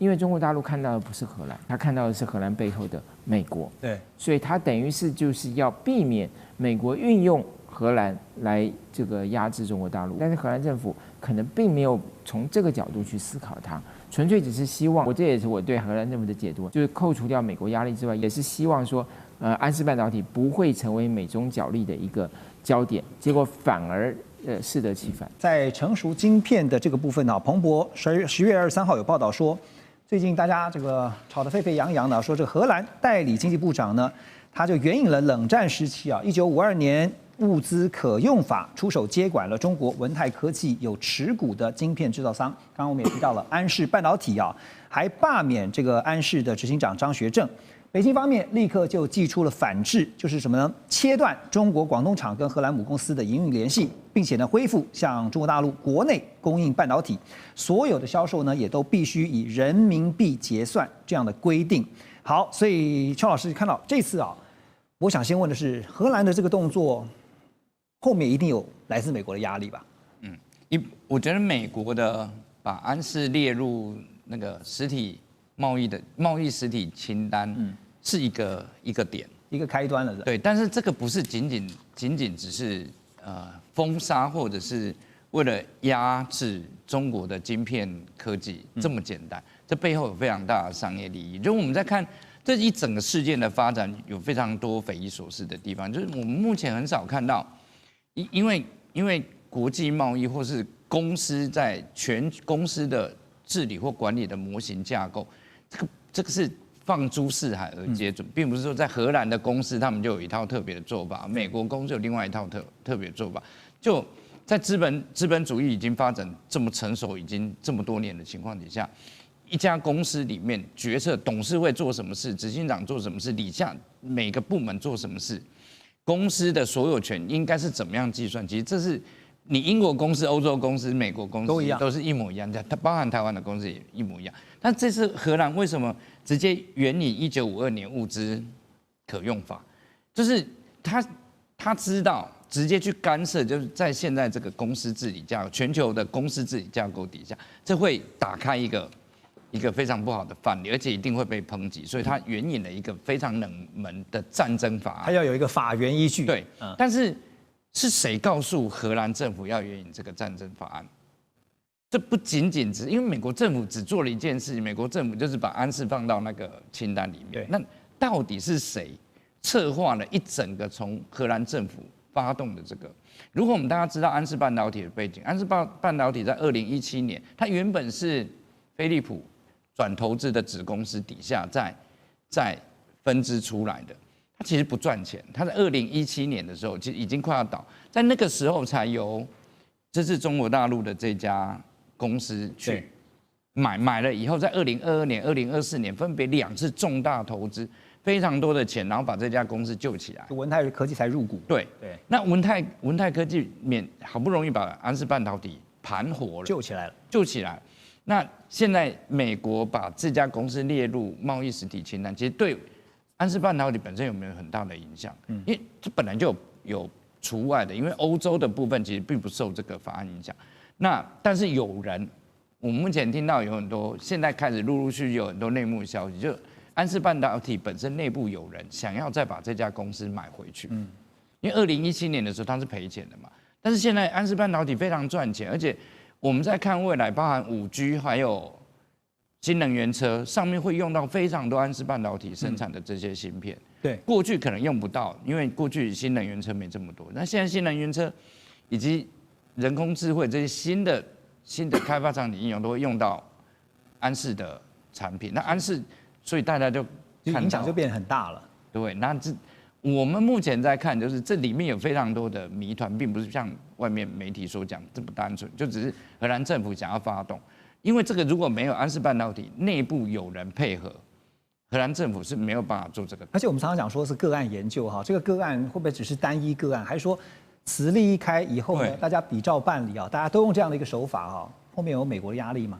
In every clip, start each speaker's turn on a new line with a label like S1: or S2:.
S1: 因为中国大陆看到的不是荷兰，他看到的是荷兰背后的美国。
S2: 对，
S1: 所以他等于是就是要避免美国运用荷兰来这个压制中国大陆，但是荷兰政府可能并没有从这个角度去思考它，纯粹只是希望，这也是我对荷兰政府的解读，就是扣除掉美国压力之外，也是希望说，安氏半导体不会成为美中角力的一个焦点，结果反而适得其反。
S2: 在成熟晶片的这个部分呢，彭博10月23号有报道说，最近大家这个吵得沸沸扬扬的，说这个荷兰代理经济部长呢，他就援引了冷战时期1952年物资可用法出手接管了中国文泰科技有持股的晶片制造商。刚刚我们也提到了安氏半导体还罢免这个安氏的执行长张学正。北京方面立刻就祭出了反制，就是什么呢？切断中国广东厂跟荷兰母公司的营运联系，并且呢恢复向中国大陆国内供应半导体，所有的销售呢也都必须以人民币结算这样的规定。好，所以邱老师看到这次我想先问的是，荷兰的这个动作后面一定有来自美国的压力吧？
S3: 我觉得美国的把安氏列入那个实体贸易实体清单，是一个点，
S2: 一个开端了。
S3: 对，但是这个不是仅仅只是封杀或者是为了压制中国的晶片科技这么简单，这背后有非常大的商业利益。就我们在看这一整个事件的发展，有非常多匪夷所思的地方，就是我们目前很少看到，因为国际贸易或是公司在全公司的治理或管理的模型架构，这个是放诸四海而皆准，并不是说在荷兰的公司他们就有一套特别的做法，美国公司有另外一套特别的做法。就在资本主义已经发展这么成熟，已经这么多年的情况底下，一家公司里面决策董事会做什么事，执行长做什么事，底下每个部门做什么事，公司的所有权应该是怎么样计算？其实这是你英国公司、欧洲公司、美国公司都是一模一样的，它包含台湾的公司也一模一样。但这次荷兰为什么直接援引1952年物资可用法？就是他知道直接去干涉，就是在现在这个公司治理架构、全球的公司治理架构底下，这会打开一个非常不好的范例，而且一定会被抨击。所以他援引了一个非常冷门的战争法案，
S2: 他要有一个法源依据。
S3: 对，但是谁告诉荷兰政府要援引这个战争法案？这不仅仅只因为美国政府只做了一件事，美国政府就是把安氏放到那个清单里面。那到底是谁策划了一整个从荷兰政府发动的这个？如果我们大家知道安氏半导体的背景，安氏半导体在2017年，它原本是飞利浦转投资的子公司底下再分支出来的。它其实不赚钱，它在2017年的时候其实已经快要倒，在那个时候才由这是中国大陆的这家公司去买了以后，在2022年、2024年分别2次重大投资，非常多的钱，然后把这家公司救起来，
S2: 文泰科技才入股。
S3: 对，那文泰科技好不容易把安氏半导体盘活了，救起来了。那现在美国把这家公司列入贸易实体清单，其实对安氏半导体本身有没有很大的影响？因为这本来就有除外的，因为欧洲的部分其实并不受这个法案影响。但是有人，我们目前听到有很多，现在开始陆陆续续有很多内幕消息，就安氏半导体本身内部有人想要再把这家公司买回去。因为2017年的时候它是赔钱的嘛，但是现在安氏半导体非常赚钱，而且我们在看未来，包含5G 还有新能源车上面会用到非常多安氏半导体生产的这些芯片。
S2: 对，
S3: 过去可能用不到，因为过去新能源车没这么多。那现在新能源车以及人工智慧这些新的开发场景应用都会用到安氏的产品。那安氏，所以大家就
S2: 影响就变得很大了。
S3: 对，那我们目前在看，就是这里面有非常多的谜团，并不是像外面媒体所讲这么单纯，就只是荷兰政府想要发动。因为这个如果没有安氏半导体内部有人配合，荷兰政府是没有办法做这个。
S2: 而且我们常常讲说是个案研究这个个案会不会只是单一个案，还是说此例一开以后呢，大家比照办理大家都用这样的一个手法后面有美国的压力吗？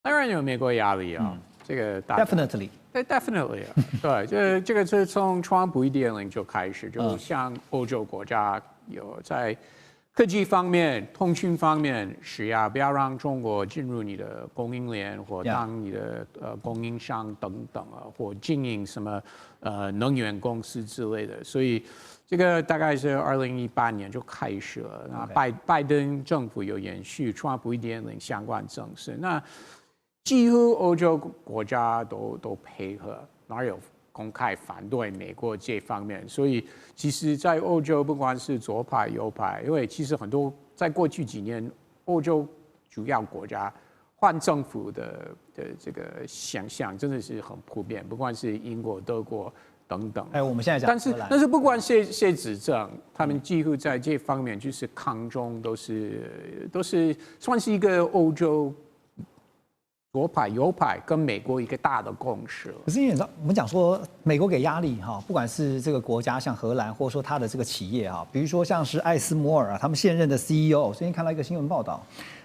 S4: 当然有美国压力这个
S2: definitely。
S4: 对 ，definitely 对，这个是从川普1.0就开始，就像欧洲国家有在科技方面、通讯方面是要不要让中国进入你的供应链或当你的供应商等等啊，或经营什么能源公司之类的。所以这个大概是2018年就开始了。那拜登政府有延续川普1.0相关政策，那几乎欧洲国家都配合，哪有公开反对美国这方面？所以其实，在欧洲不管是左派右派，因为其实很多在过去几年，欧洲主要国家换政府的这个想象真的是很普遍，不管是英国、德国等等。
S2: 我们现在讲，
S4: 但是不管谁执政，他们几乎在这方面就是抗中都是算是一个欧洲。左派、右派跟美国一个大的共识。
S2: 可是因为我们讲说美国给压力哈，不管是这个国家像荷兰，或者说他的这个企业哈，比如说像是艾斯摩尔啊，他们现任的 CEO， 最近看到一个新闻报道，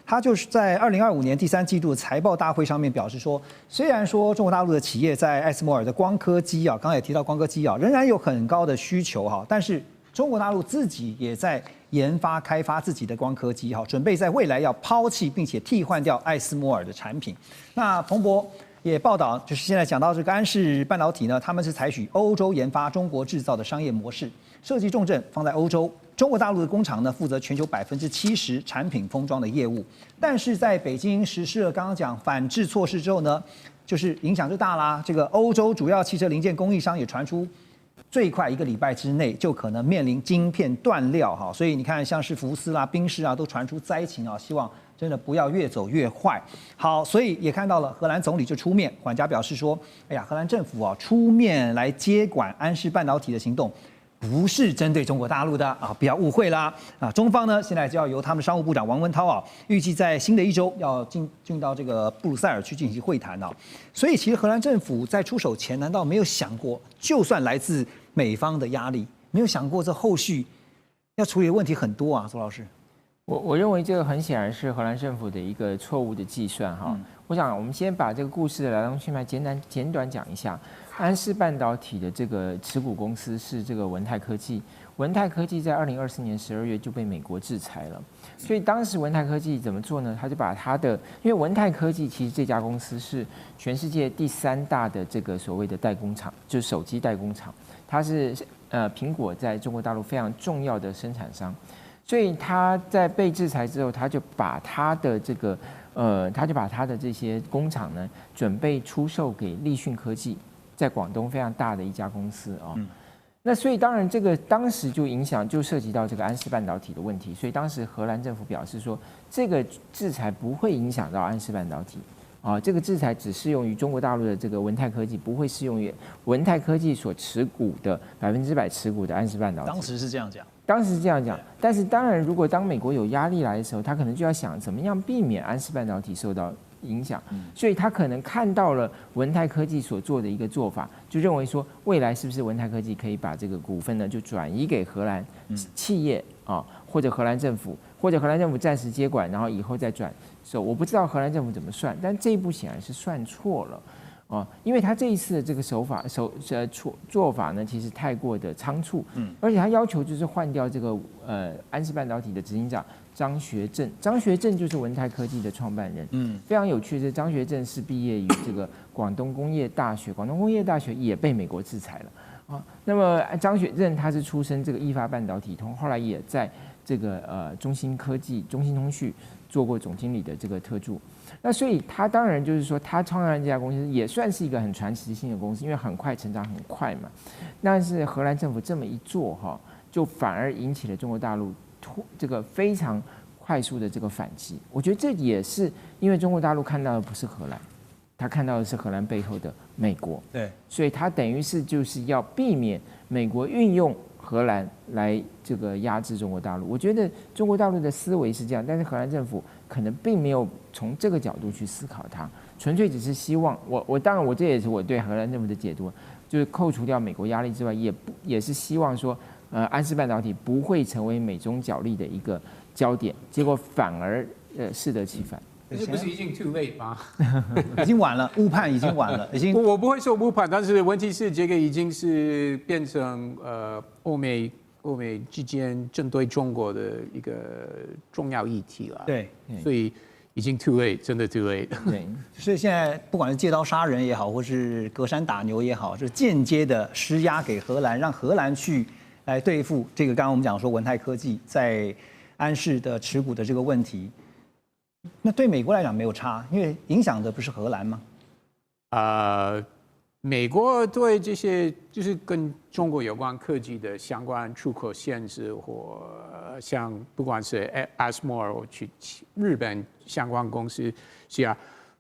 S2: 他就是在2025年第3季度的财报大会上面表示说，虽然说中国大陆的企业在艾斯摩尔的光刻机啊，刚刚也提到光刻机啊，仍然有很高的需求哈，但是中国大陆自己也在研发开发自己的光刻机，准备在未来要抛弃并且替换掉艾斯摩尔的产品。那彭博也报道，就是现在讲到这个安氏半导体呢，他们是采取欧洲研发、中国制造的商业模式，设计重镇放在欧洲。中国大陆的工厂呢，负责全球70%产品封装的业务。但是在北京实施了刚刚讲反制措施之后呢，就是影响就大啦。这个欧洲主要汽车零件供应商也传出，最快1个礼拜之内就可能面临晶片断料哈，所以你看像是福斯啦、宾士啊都传出灾情啊，希望真的不要越走越坏。好，所以也看到了荷兰总理就出面，管家表示说，哎呀，荷兰政府啊出面来接管安氏半导体的行动，不是针对中国大陆的啊，不要误会啦啊！中方呢现在就要由他们商务部长王文涛啊，预计在新的一周要进到这个布鲁塞尔去进行会谈啊。所以其实荷兰政府在出手前，难道没有想过，就算来自美方的压力，没有想过这后续要处理的问题很多啊？周老师，
S1: 我认为这个很显然是荷兰政府的一个错误的计算哈。我想我们先把这个故事的来龙去脉简短讲一下。安氏半导体的这个持股公司是这个文泰科技，文泰科技在2024年12月就被美国制裁了，所以当时文泰科技怎么做呢？他就把他的，因为文泰科技其实这家公司是全世界第3大的这个所谓的代工厂，就是手机代工厂，它是苹果在中国大陆非常重要的生产商，所以他在被制裁之后，他就把他的这些工厂呢，准备出售给立讯科技。在广东非常大的一家公司啊，那所以当然这个当时就涉及到这个安氏半导体的问题，所以当时荷兰政府表示说，这个制裁不会影响到安氏半导体啊，这个制裁只适用于中国大陆的这个文泰科技，不会适用于文泰科技所持股的100%持股的安氏半导体。
S2: 当时是这样讲，
S1: 但是当然，如果当美国有压力来的时候，他可能就要想怎么样避免安氏半导体受到影响，所以他可能看到了文泰科技所做的一个做法，就认为说未来是不是文泰科技可以把这个股份呢就转移给荷兰企业啊，或者荷兰政府，或者荷兰政府暂时接管，然后以后再转手。我不知道荷兰政府怎么算，但这一步显然是算错了。因为他这一次的这个做法呢，其实太过的仓促，而且他要求就是换掉这个安氏半导体的执行长张学正，张学正就是文泰科技的创办人，非常有趣的是张学正是毕业于这个广东工业大学，广东工业大学也被美国制裁了啊。那么张学正他是出身这个意法半导体通，后来也在这个中芯科技、中芯通讯做过总经理的这个特助。那所以他当然就是说，他创办这家公司也算是一个很传奇性的公司，因为很快成长很快嘛。但是荷兰政府这么一做哈，就反而引起了中国大陆这个非常快速的这个反击。我觉得这也是因为中国大陆看到的不是荷兰，他看到的是荷兰背后的美国。
S2: 对，
S1: 所以他等于是就是要避免美国运用荷兰来这个压制中国大陆。我觉得中国大陆的思维是这样，但是荷兰政府可能并没有从这个角度去思考它，纯粹只是希望当然这也是我对荷兰政府的解读，就是扣除掉美国压力之外，也是希望说，安氏半导体不会成为美中角力的一个焦点，结果反而适得其反。
S4: 这不是已经 too late 吗？
S2: 已经晚了，误判已经晚了，已经。
S4: 我不会说误判，但是问题是这个已经是变成欧欧美之间针对中国的一个重要议题了。
S2: 对，
S4: 所以已经 too late， 真的 too late。
S2: 对，所以现在不管是借刀杀人也好，或是隔山打牛也好，就是间接的施压给荷兰，让荷兰去来对付这个刚刚我们讲说文泰科技在安氏的持股的这个问题。那对美国来讲没有差，因为影响的不是荷兰吗？
S4: 美国对这些就是跟中国有关科技的相关出口限制，或像不管是 ASML 或去日本相关公司是啊，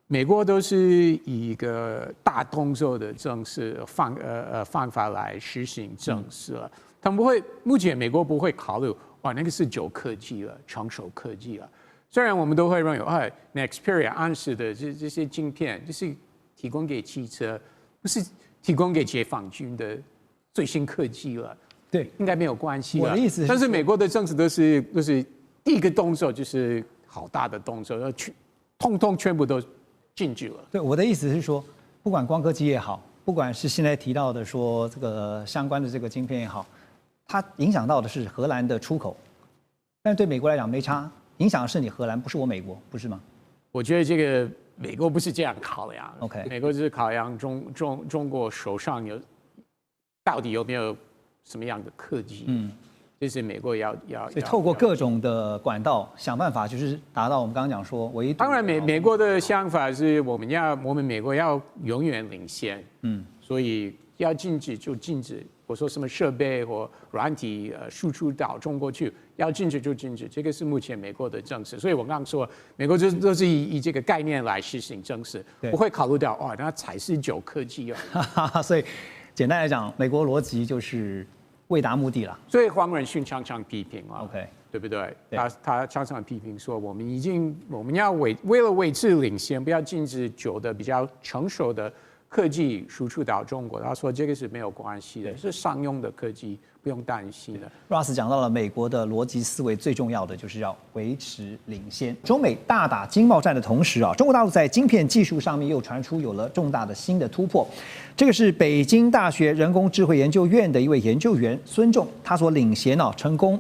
S4: 美国都是以一个大动作的正式方法来实行正式了。他们不会，目前美国不会考虑哇那个是旧科技了，成熟科技了。虽然我们都会认为，那 Xperia 安氏的这些晶片就是提供给汽车。不是提供给解放军的最新科技了，
S2: 对，
S4: 应该没有关系了。
S2: 我的意思是，
S4: 但是美国的政策都是第一个动作就是好大的动作，通通全部都禁止了。
S2: 对，我的意思是说，不管光科技也好，不管是现在提到的说这个相关的这个晶片也好，它影响到的是荷兰的出口，但是对美国来讲没差，影响的是你荷兰，不是我美国，不是吗？
S4: 我觉得这个。美国不是这样考量
S2: ，OK，
S4: 美国就是考量中国手上到底有没有什么样的科技，这是美国要
S2: 所以透过各种的管道想办法，就是达到我们刚刚讲说唯一。
S4: 当然美国的想法是我们美国要永远领先，所以要禁止就禁止。我说什么设备或软体输出到中国去，要禁止就禁止，这个是目前美国的政策。所以我刚刚说，美国都是以这个概念来实行政策，不会考虑到那才是旧科技啊。
S2: 所以简单来讲，美国逻辑就是为达目的了。
S4: 所以黄仁勋常常批评啊
S2: ，OK，
S4: 对不对？他常常批评说，我们要为了维持领先，不要禁止旧的比较成熟的。科技输出到中国，他说这个是没有关系的，是商用的科技，不用担心的。
S2: Ross 讲到了美国的逻辑思维，最重要的就是要维持领先。中美大打经贸战的同时中国大陆在晶片技术上面又传出有了重大的新的突破。这个是北京大学人工智慧研究院的一位研究员孙仲，他所领衔成功。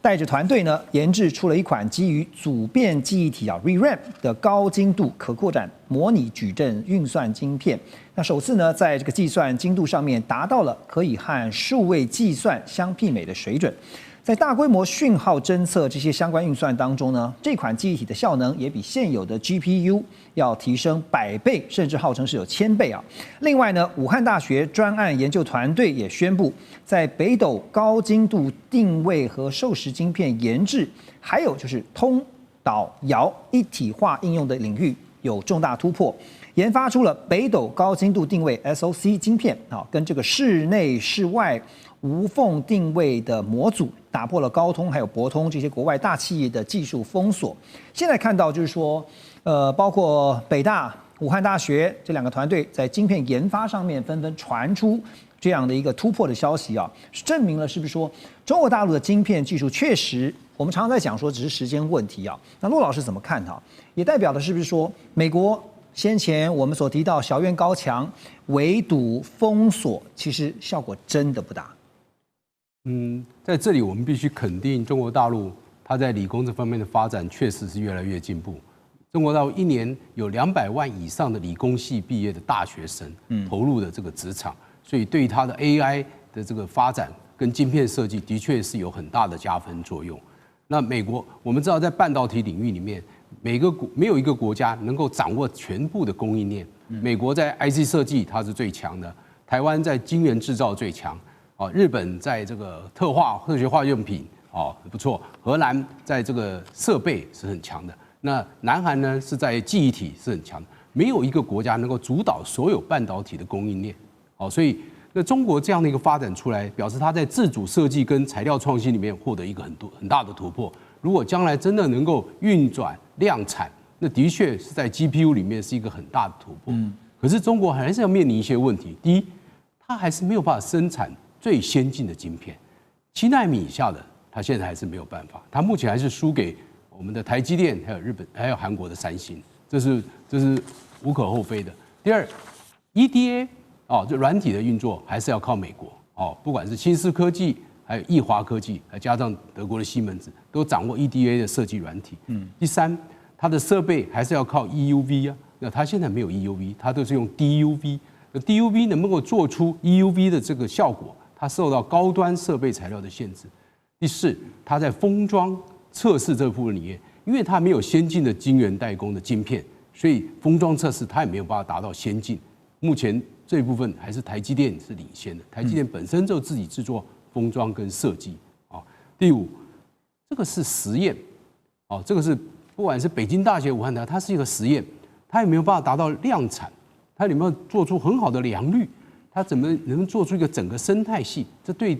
S2: 带着团队呢，研制出了一款基于组变记忆体ReRAM 的高精度可扩展模拟矩阵运算晶片。那首次呢，在这个计算精度上面达到了可以和数位计算相媲美的水准。在大规模讯号侦测这些相关运算当中呢，这款记忆体的效能也比现有的 GPU 要提升100倍，甚至号称是有1000倍啊。另外呢，武汉大学专案研究团队也宣布，在北斗高精度定位和授时晶片研制，还有就是通导遥一体化应用的领域有重大突破，研发出了北斗高精度定位 SoC 晶片跟这个室内室外无缝定位的模组，打破了高通还有博通这些国外大企业的技术封锁。现在看到就是说，包括北大、武汉大学这两个团队在晶片研发上面纷纷传出这样的一个突破的消息证明了是不是说中国大陆的晶片技术确实，我们常常在讲说只是时间问题那骆老师怎么看也代表的是不是说美国先前我们所提到小院高墙、围堵、封锁，其实效果真的不大。
S5: 在这里我们必须肯定中国大陆它在理工这方面的发展确实是越来越进步。中国大陆一年有200万以上的理工系毕业的大学生投入的这个职场，所以对于它的 AI 的这个发展跟晶片设计的确是有很大的加分作用。那美国我们知道在半导体领域里面，没有一个国家能够掌握全部的供应链。美国在 IC 设计它是最强的，台湾在晶圆制造最强。日本在这个特学化用品不错，荷兰在这个设备是很强的，那南韩呢是在记忆体是很强的，没有一个国家能够主导所有半导体的供应链。所以那中国这样的一个发展出来，表示它在自主设计跟材料创新里面获得一个很大的突破。如果将来真的能够运转量产，那的确是在 GPU 里面是一个很大的突破。可是中国还是要面临一些问题，第一，它还是没有办法生产最先进的晶片，7奈米以下的，它现在还是没有办法。它目前还是输给我们的台积电，还有日本，还有韩国的三星，这是无可厚非的。第二 ，EDA 这软体的运作还是要靠美国不管是新思科技还有易华科技，还加上德国的西门子，都掌握 EDA 的设计软体。第三，它的设备还是要靠 EUV 啊，那它现在没有 EUV， 它都是用 DUV。那 DUV 能不能够做出 EUV 的这个效果？它受到高端设备材料的限制。第四，它在封装测试这部分里面，因为它没有先进的晶圆代工的晶片，所以封装测试它也没有办法达到先进。目前这一部分还是台积电是领先的，台积电本身就自己制作封装跟设计啊。第五，这个是实验，哦，这个是不管是北京大学、武汉大学，它是一个实验，它也没有办法达到量产，它有没有做出很好的良率？它怎么能做出一个整个生态系？这对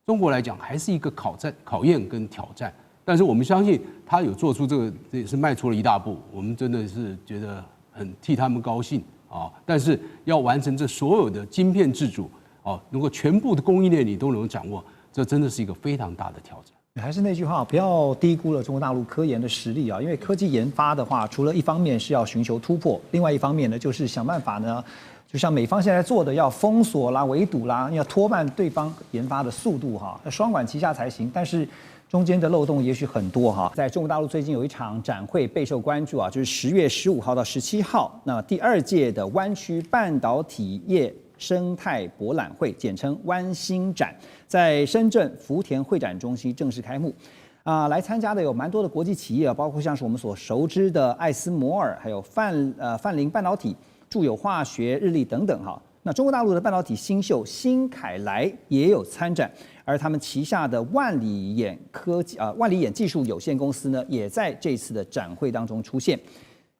S5: 中国来讲还是一个考验跟挑战。但是我们相信它有做出这个，这也是迈出了一大步。我们真的是觉得很替他们高兴啊！但是要完成这所有的晶片自主啊，能够全部的供应链你都能掌握，这真的是一个非常大的挑战。
S2: 还是那句话，不要低估了中国大陆科研的实力啊！因为科技研发的话，除了一方面是要寻求突破，另外一方面呢，就是想办法呢，就像美方现在做的，要封锁啦、围堵啦，要拖慢对方研发的速度哈，双管齐下才行。但是中间的漏洞也许很多哈。在中国大陆最近有一场展会备受关注啊，就是10月15号到17号，那第2届的湾区半导体业生态博览会，简称湾星展，在深圳福田会展中心正式开幕。来参加的有蛮多的国际企业啊，包括像是我们所熟知的艾斯摩尔，还有泛灵半导体、住友化学、日立等等哈。那中国大陆的半导体新秀新凯来也有参展，而他们旗下的万里眼技术有限公司呢，也在这次的展会当中出现。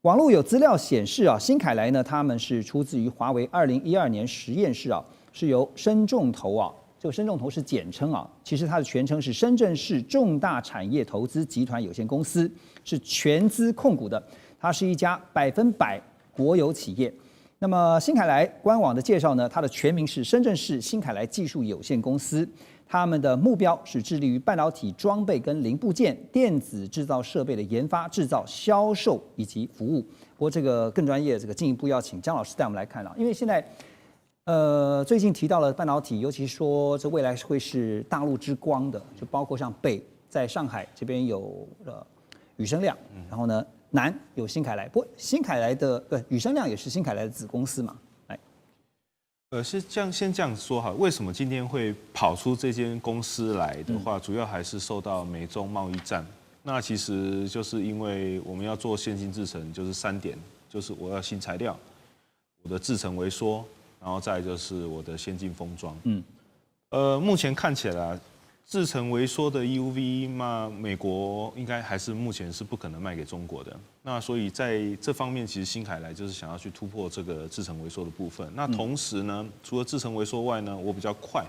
S2: 网络有资料显示啊，新凯来呢，他们是出自于华为2012年实验室啊，是由深重投啊，这个深重投是简称啊，其实它的全称是深圳市重大产业投资集团有限公司，是全资控股的，它是一家100%国有企业。那么新凯来官网的介绍呢，它的全名是深圳市新凯来技术有限公司，他们的目标是致力于半导体装备跟零部件、电子制造设备的研发、制造、销售以及服务。不过这个更专业，这个进一步要请姜老师带我们来看了，因为现在最近提到了半导体，尤其说这未来会是大陆之光的，就包括像北在上海这边有宇生亮，然后呢。南有新凯来，不过新凯来的宇生亮也是新凯来的子公司嘛？
S6: 是这样，先这样说哈。为什么今天会跑出这间公司来的话，主要还是受到美中贸易战。那其实就是因为我们要做先进制程，就是3点，就是我要新材料，我的制程微缩，然后再就是我的先进封装。目前看起来。制程微缩的 EUV 嘛，美国应该还是目前是不可能卖给中国的。那所以在这方面，其实新凯来就是想要去突破这个制程微缩的部分。那同时呢，除了制程微缩外呢，我比较快，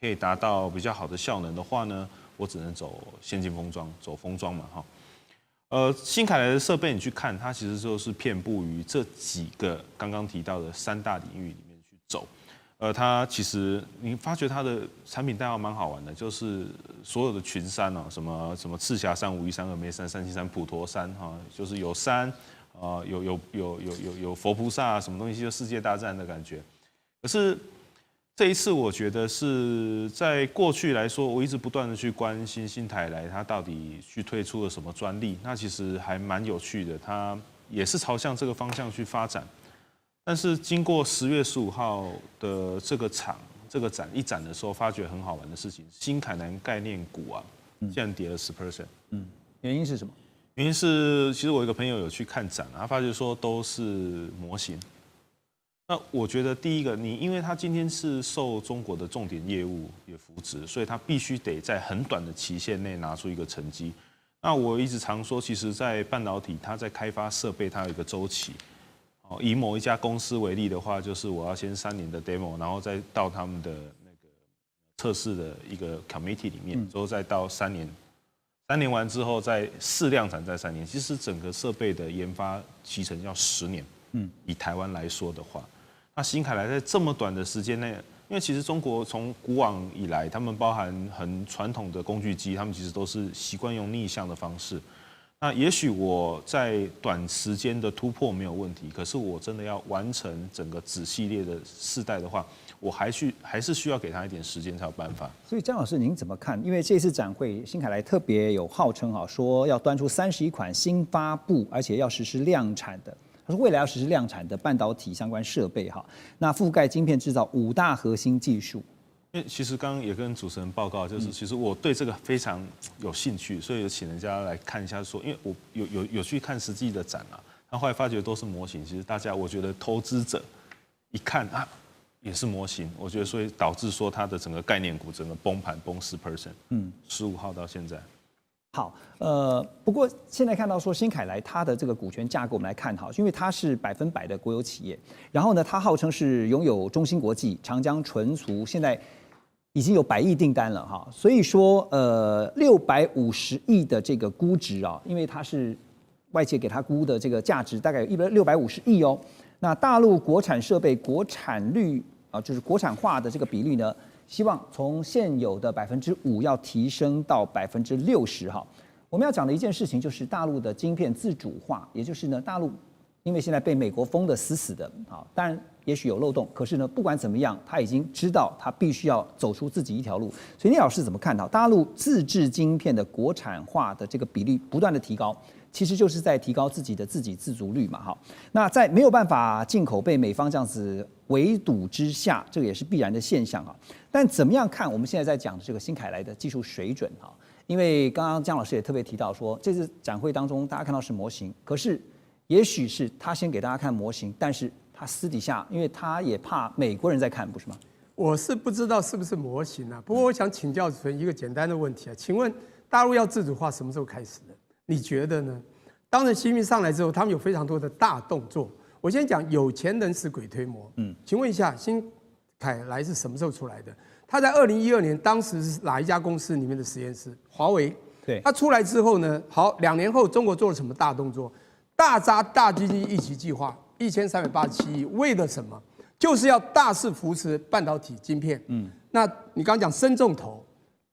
S6: 可以达到比较好的效能的话呢，我只能走先进封装，走封装嘛，哈。新凯来的设备你去看，它其实就是遍布于这几个刚刚提到的3大领域里面去走。它其实你发觉它的产品代号蛮好玩的，就是所有的群山啊，什么赤霞山、武夷山、峨眉山、三清山、普陀山哈，就是有山有佛菩萨什么东西，就世界大战的感觉。可是这一次，我觉得是在过去来说，我一直不断的去关心新凯来它到底去推出了什么专利，那其实还蛮有趣的，它也是朝向这个方向去发展。但是经过10月15号的这个展一展的时候，发觉很好玩的事情，新凯南概念股啊，竟然跌了10%。
S2: 原因是什么？
S6: 原因是其实我有一个朋友有去看展，他发觉说都是模型。那我觉得第一个，因为他今天是受中国的重点业务也扶植，所以他必须得在很短的期限内拿出一个成绩。那我一直常说，其实，在半导体，它在开发设备，它有一个周期。以某一家公司为例的话，就是我要先3年的 demo， 然后再到他们的那个测试的一个 committee 里面，之后再到3年，3年完之后再试量产再3年。其实整个设备的研发期程要10年。以台湾来说的话，那新凯来在这么短的时间内，因为其实中国从古往以来，他们包含很传统的工具机，他们其实都是习惯用逆向的方式。那也许我在短时间的突破没有问题，可是我真的要完成整个子系列的世代的话，我还是需要给他一点时间才有办法。
S2: 所以江老师您怎么看？因为这次展会，新凯莱特别有号称说要端出31款新发布，而且要实施量产的。他说未来要实施量产的半导体相关设备那覆盖晶片制造5大核心技术。
S6: 因为其实刚刚也跟主持人报告，就是其实我对这个非常有兴趣，所以有请人家来看一下说，因为我有去看实际的展啊，然后后来发觉都是模型，其实大家我觉得投资者一看也是模型，我觉得所以导致说它的整个概念股整个崩盘崩10%，15号到现在。
S2: 好，不过现在看到说新凯莱它的这个股权架构，我们来看因为它是100%的国有企业，然后呢，它号称是拥有中芯国际、长江存储，现在已经有100亿订单了所以说650亿的这个估值因为它是外界给它估的这个价值大概有650亿哦。那大陆国产设备国产率就是国产化的这个比率呢，希望从现有的5%要提升到60%我们要讲的一件事情就是大陆的晶片自主化，也就是呢，大陆因为现在被美国封得死死的当然也许有漏洞，可是呢，不管怎么样，他已经知道他必须要走出自己一条路。所以聂老师怎么看到大陆自制晶片的国产化的这个比例不断的提高，其实就是在提高自己的自给自足率嘛那在没有办法进口被美方这样子围堵之下，这个也是必然的现象但怎么样看我们现在在讲的这个新凯莱的技术水准因为刚刚江老师也特别提到说，这次展会当中大家看到是模型，可是也许是他先给大家看模型，但是他私底下，因为他也怕美国人在看，不是吗？
S7: 我是不知道是不是模型不过我想请教主持人一个简单的问题请问大陆要自主化什么时候开始的？你觉得呢？当然，习近平上来之后，他们有非常多的大动作。我先讲有钱能使鬼推磨。请问一下，新凯莱是什么时候出来的？他在2012年，当时是哪一家公司里面的实验室？华为。
S2: 对。
S7: 他出来之后呢，好，2年后，中国做了什么大动作？大扎大经济一起计划，1387亿，为了什么？就是要大肆扶持半导体晶片。那你刚刚讲深重投，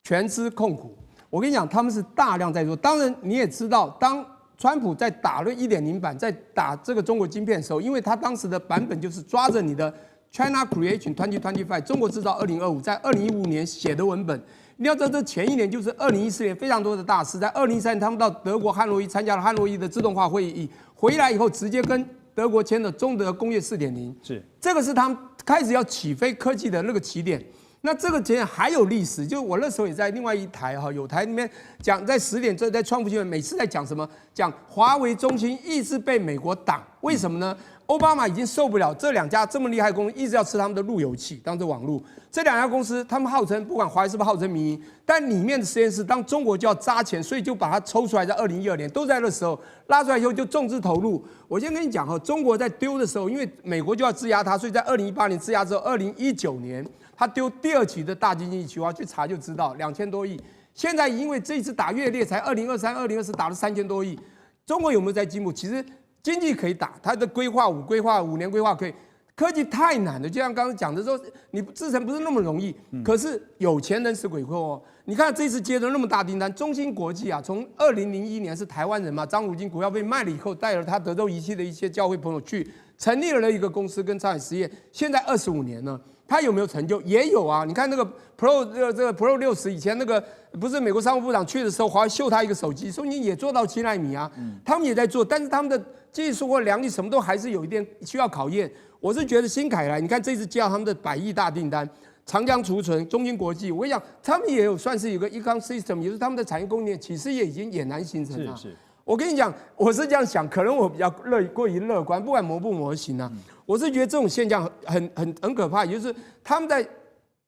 S7: 全资控股，我跟你讲，他们是大量在做。当然，你也知道，当川普在打了1.0版，在打这个中国晶片的时候，因为他当时的版本就是抓着你的 China Creation 2025， 中国制造2025，在2015年写的文本。你要知道，这前一年就是2014年，非常多的大师在2013年，他们到德国汉诺伊参加了汉诺伊的自动化会议，回来以后直接跟德国签了中德工业4.0，
S2: 是
S7: 这个是他们开始要起飞科技的那个起点。那这个前还有历史，就是我那时候也在另外一台有台里面讲，在10点在创富新闻每次在讲什么，讲华为、中兴一直被美国挡，为什么呢？奥巴马已经受不了这2家这么厉害的公司一直要吃他们的路由器当做网路，这2家公司他们号称不管华为是不是号称民营，但里面的实验室当中国就要扎钱，所以就把它抽出来，在2012年都在那时候拉出来以后就重资投入。我先跟你讲中国在丢的时候，因为美国就要质押它，所以在2018年质押之后，2019年他丢第2期的大经济计划，去查就知道2000多亿。现在因为这一次打越烈，才2023、2024打了3000多亿。中国有没有在进步？其实经济可以打，它的规划5年规划可以，科技太难了。就像刚刚讲的说，你制程不是那么容易。可是有钱人使鬼推你看这次接的那么大订单，中芯国际从2001年是台湾人嘛，张汝京股票被卖了以后，带了他德州仪器的一些教会朋友去成立了一个公司跟上海实业，现在25年了。他有没有成就？也有啊！你看那个 Pro 这个 Pro 60，以前那个不是美国商务部长去的时候，华为秀他一个手机，说你也做到7奈米啊。他们也在做，但是他们的技术或良率什么都还是有一点需要考验。我是觉得新凯莱，你看这次接到他们的100亿大订单，长江储存、中芯国际，我跟你讲，他们也有算是有个 ecosystem， 也就是他们的产业供应链，其实也已经俨然形成了。是。我跟你讲，我是这样想，可能我比较过于乐观，不管模不模型我是觉得这种现象很可怕，也就是他们在，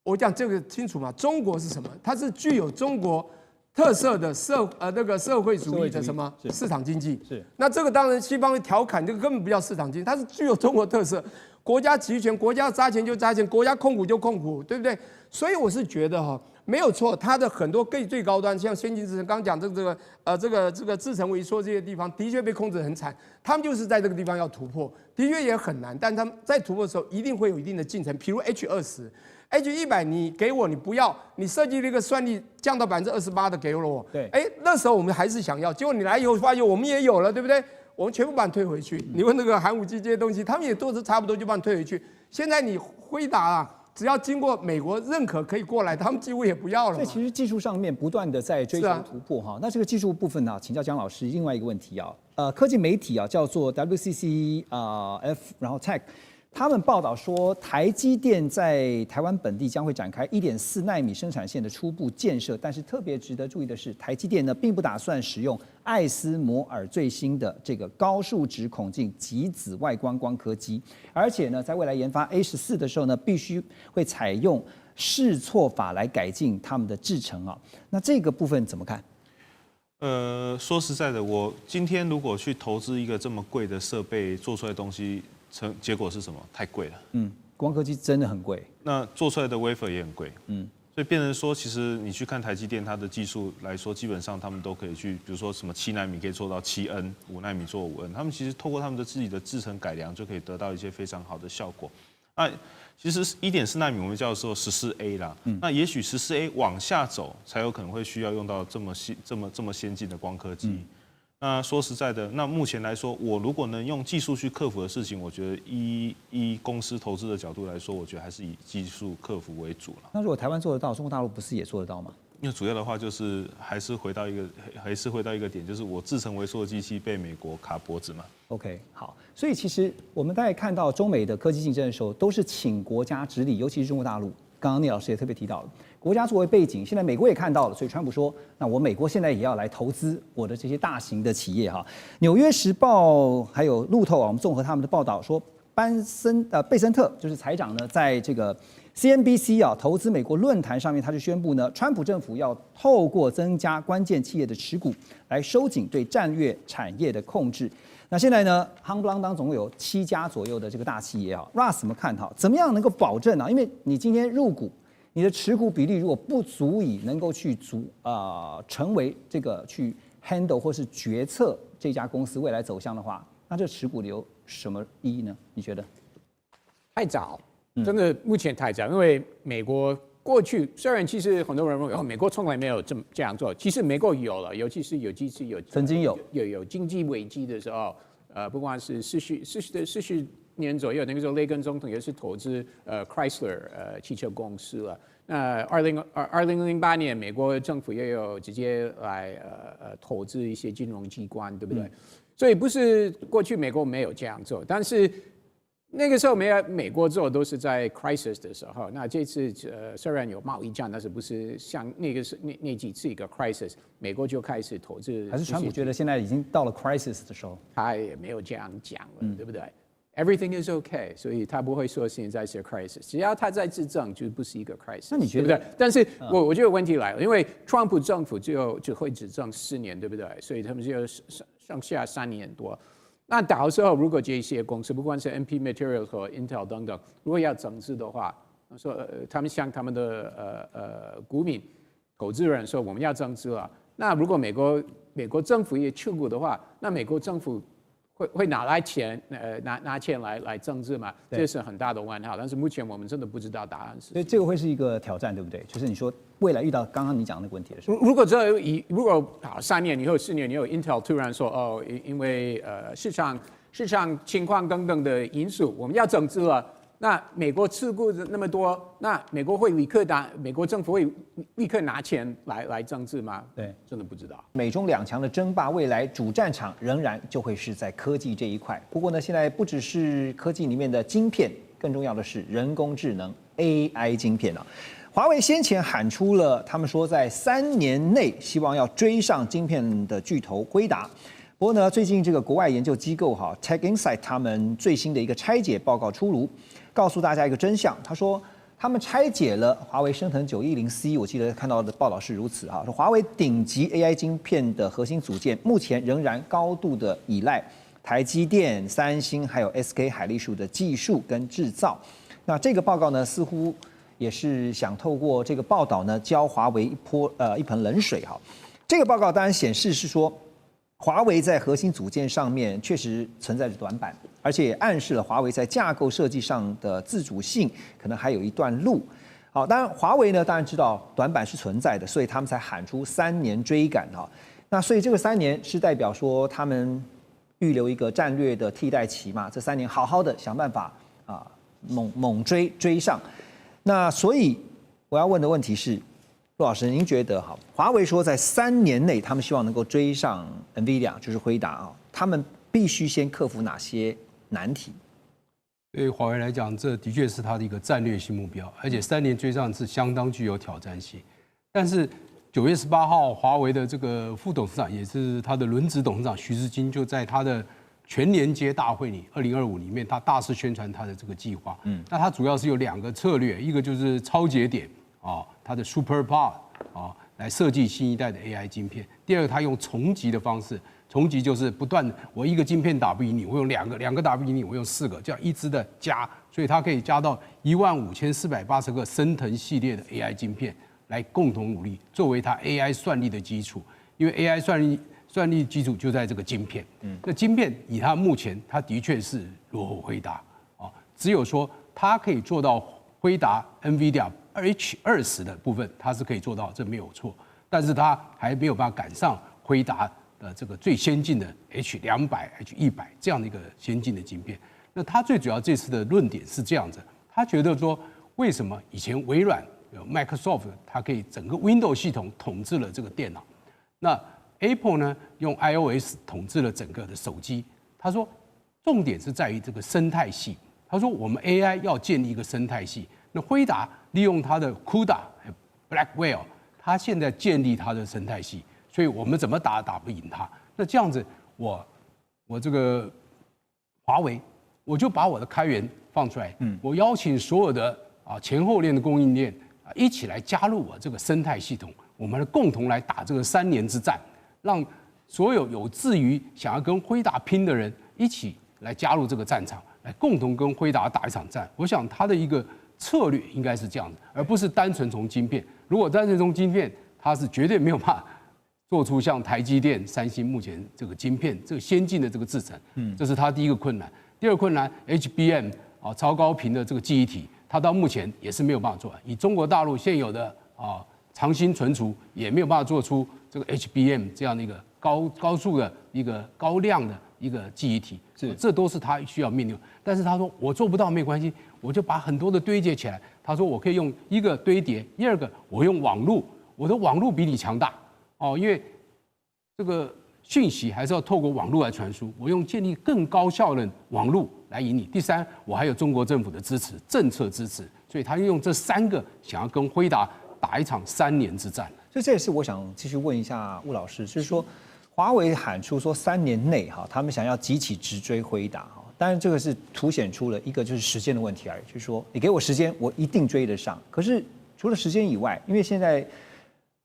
S7: 我讲这个清楚嘛？中国是什么？它是具有中国特色的那个社会主义的什么市场经济？是。那这个当然西方会调侃，这个根本不叫市场经济，它是具有中国特色，国家集权，国家扎钱就扎钱，国家控股就控股，对不对？所以我是觉得没有错，它的很多最高端，像先进制程，刚刚讲这个制程微缩这些地方，的确被控制得很惨。他们就是在这个地方要突破，的确也很难，但他们在突破的时候一定会有一定的进程。比如 H100你给我，你不要，你设计了一个算力降到28%的给了我。
S2: 对，
S7: 那时候我们还是想要，结果你来以后发现我们也有了，对不对？我们全部把你退回去。你问那个寒武纪这些东西，他们也都是差不多就把你退回去。现在你辉达啊，只要经过美国认可可以过来，他们几乎也不要了。
S2: 所以其实技术上面不断的在追求突破哈。那这个技术部分呢，请教姜老师另外一个问题啊，科技媒体啊叫做 WCC F 然后 Tech。他们报道说，台积电在台湾本地将会展开1.4奈米生产线的初步建设，但是特别值得注意的是，台积电呢并不打算使用艾斯摩尔最新的这个高数值孔径极紫外光光刻机，而且呢，在未来研发 A14的时候呢，必须会采用试错法来改进他们的制程啊。那这个部分怎么看？
S6: 说实在的，我今天如果去投资一个这么贵的设备做出来的东西，结果是什么？太贵了。
S2: 光刻机真的很贵。
S6: 那做出来的 wafer 也很贵。所以变成说，其实你去看台积电，它的技术来说，基本上他们都可以去，比如说什么7奈米可以做到7N，5奈米做5N，他们其实透过他们的自己的制程改良，就可以得到一些非常好的效果。那其实1.4奈米我们叫做14A 啦，那也许14A 往下走，才有可能会需要用到这么先进的光刻机。那说实在的，那目前来说，我如果能用技术去克服的事情，我觉得依公司投资的角度来说，我觉得还是以技术克服为主了。
S2: 那如果台湾做得到，中国大陆不是也做得到吗？
S6: 因为主要的话就是还是回到一个点，就是我制程微缩的机器被美国卡脖子嘛。
S2: OK， 好，所以其实我们大概看到中美的科技竞争的时候，都是请国家直理，尤其是中国大陆。刚刚聂老师也特别提到了，国家作为背景，现在美国也看到了，所以川普说，那我美国现在也要来投资我的这些大型的企业哈。纽约时报还有路透啊，我们综合他们的报道说，贝森特就是财长呢，在这个 CNBC 啊投资美国论坛上面，他就宣布呢，川普政府要透过增加关键企业的持股，来收紧对战略产业的控制。那现在呢，夯不啷当总共有7家左右的这个大企业啊 ，Russ 怎么看哈？怎么样能够保证啊？因为你今天入股，你的持股比例如果不足以能够去成为这个去 handle 或是决策这家公司未来走向的话，那这持股有什么意义呢？你觉得？
S4: 太早，真的目前太早，因为美国过去虽然其实很多人认为美国从来没有这样做，其实美国有了，尤其是
S2: 曾经
S4: 有经济危机的时候，不管是40年左右，那个时候雷根总统也是投资Chrysler 汽车公司了。那2008年，美国政府也有直接来投资一些金融机关，对不对？所以不是过去美国没有这样做，但是那个时候美国做都是在 crisis 的时候。那这次虽然有贸易战，但是不是像那几次一个 crisis， 美国就开始投资。
S2: 还是川普觉得现在已经到了 crisis 的时候？
S4: 他也没有这样讲了，对不对？Everything is okay， 所以他不会说现在是 crisis， 只要他在执政就不是一个 crisis。
S2: 那你觉得
S4: 对不对？但是我觉得问题来了，因为川普政府只会执政4年，对不对？所以他们就上下3年多。那到时候如果这些公司，不管是 MP Materials 和 Intel 等等，如果要增资的话，说他们向他们的股民、投资人说我们要增资了，那如果美国政府也持股的话，那美国政府会拿来钱，拿钱来增资嘛？这是很大的问号。但是目前我们真的不知道答案是。
S2: 所以这个会是一个挑战，对不对？就是你说未来遇到刚刚你讲的那个问题的时候，
S4: 如果好3年以后、4年以后 ，Intel 突然说因为市场情况等等的因素，我们要增资了。那美国持股那么多，那美国政府会立刻拿钱来增资吗？
S2: 对，
S4: 真的不知道。
S2: 美中2强的争霸，未来主战场仍然就会是在科技这一块。不过呢，现在不只是科技里面的晶片，更重要的是人工智能 AI 晶片啊。华为先前喊出了，他们说在3年内希望要追上晶片的巨头辉达。不过呢，最近这个国外研究机构Tech Insight 他们最新的一个拆解报告出炉，告诉大家一个真相。他说，他们拆解了华为升腾 910C， 我记得看到的报道是如此说华为顶级 AI 晶片的核心组件，目前仍然高度的依赖台积电、三星还有 SK 海力士的技术跟制造。那这个报告呢，似乎也是想透过这个报道呢，浇华为一盆冷水这个报告当然显示是说，华为在核心组件上面确实存在着短板，而且也暗示了华为在架构设计上的自主性可能还有一段路。好，当然华为呢，当然知道短板是存在的，所以他们才喊出3年追赶哈。那所以这个3年是代表说他们预留一个战略的替代期嘛，这3年好好的想办法啊，猛追上。那所以我要问的问题是，陆老师，您觉得哈，华为说在3年内他们希望能够追上 NVIDIA， 就是辉达啊，他们必须先克服哪些难题？
S5: 对华为来讲，这的确是它的一个战略性目标，而且3年追上是相当具有挑战性。但是9月18号，华为的这个副董事长，也是他的轮值董事长徐世金，就在他的全年接大会里2025里面，他大肆宣传他的这个计划。那他主要是有2个策略，一个就是超节点啊，它的 Super Pod 啊，来设计新一代的 AI 晶片；第二个，他用重级的方式。重级就是不断的，我一个晶片打不赢你，我用两个打不赢你，我用4个，这样一直的加，所以它可以加到15480个升腾系列的 AI 晶片来共同努力，作为它 AI 算力的基础。因为 AI 算力基础就在这个晶片，那晶片以它目前，它的确是落后辉达啊，只有说它可以做到辉达 NVIDIA H20的部分，它是可以做到，这没有错，但是它还没有办法赶上辉达。这个最先进的 H200、H100这样的一个先进的晶片，那他最主要这次的论点是这样子，他觉得说，为什么以前微软有 Microsoft 它可以整个 Windows 系统统治了这个电脑，那 Apple 呢用 iOS 统治了整个的手机？他说，重点是在于这个生态系。他说，我们 AI 要建立一个生态系，那辉达利用它的 CUDA、Blackwell， 它现在建立它的生态系。所以我们怎么打不赢他？那这样子，我这个华为，我就把我的开源放出来，我邀请所有的前后链的供应链一起来加入我这个生态系统，我们共同来打这个3年之战，让所有有志于想要跟辉达拼的人一起来加入这个战场，来共同跟辉达打一场战。我想他的一个策略应该是这样的，而不是单纯从晶片。如果单纯从晶片，他是绝对没有办法做出像台积电、三星目前这个晶片这个先进的这个制程，这是它第一个困难。第二个困难 ，HBM 超高频的这个记忆体，它到目前也是没有办法做。以中国大陆现有的长芯存储也没有办法做出这个 HBM 这样的一个高速的一个高量的一个记忆体，这都是它需要面临。但是他说我做不到没关系，我就把很多的堆叠起来。他说我可以用一个堆叠，第二个我用网路，我的网路比你强大。因为这个讯息还是要透过网络来传输，我用建立更高效的网络来赢你。第三，我还有中国政府的支持，政策支持，所以他用这3个想要跟辉达打一场3年之战。
S2: 所以这也是我想继续问一下吴老师，就是说，华为喊出说3年内他们想要急起直追辉达当然这个是凸显出了一个就是时间的问题而已，就是说你给我时间，我一定追得上。可是除了时间以外，因为现在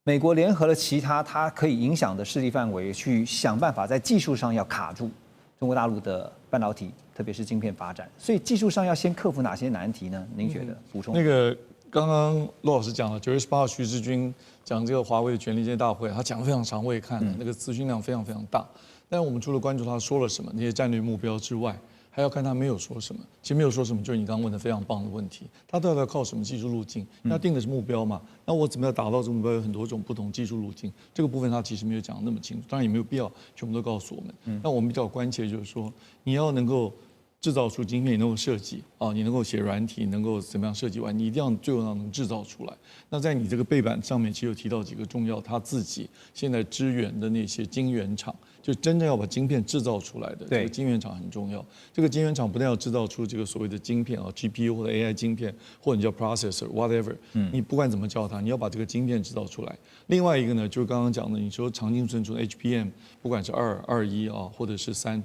S2: 美国联合了其他它可以影响的势力范围，去想办法在技术上要卡住中国大陆的半导体，特别是晶片发展。所以技术上要先克服哪些难题呢？您觉得？补充
S8: 那个刚刚陆老师讲了，9月18号徐志军讲这个华为的权力界大会，他讲得非常长，我也看了，那个资讯量非常非常大。但是我们除了关注他说了什么那些战略目标之外，还要看他没有说什么。其实没有说什么，就是你刚刚问的非常棒的问题。他到底要靠什么技术路径？他定的是目标嘛？那我怎么样达到这个目标？有很多种不同技术路径。这个部分他其实没有讲得那么清楚，当然也没有必要全部都告诉我们。那我们比较关切就是说，你要能够制造出晶片，你能够设计你能够写软体，能够怎么样设计完，你一定要最后能制造出来。那在你这个背板上面，其实有提到几个重要，他自己现在支援的那些晶圆厂。就真正要把晶片制造出来的，这个晶圆厂很重要。这个晶圆厂不但要制造出这个所谓的晶片GPU 或者 AI 晶片，或者你叫 processor whatever，你不管怎么叫它，你要把这个晶片制造出来。另外一个呢，就是刚刚讲的，你说长晶存储的 HBM， 不管是2、21或者是3，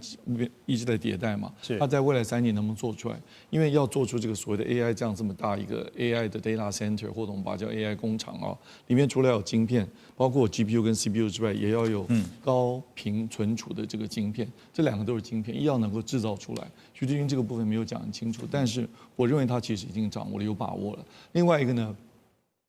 S8: 一直在迭代嘛，它在未来3年能不能做出来？因为要做出这个所谓的 AI 这么大一个 AI 的 data center， 或者我们把它叫 AI 工厂里面除了有晶片，包括 GPU 跟 CPU 之外，也要有高频存储的这个晶片，这2个都是晶片，要能够制造出来。徐志军这个部分没有讲很清楚，但是我认为他其实已经掌握了，有把握了。另外一个呢，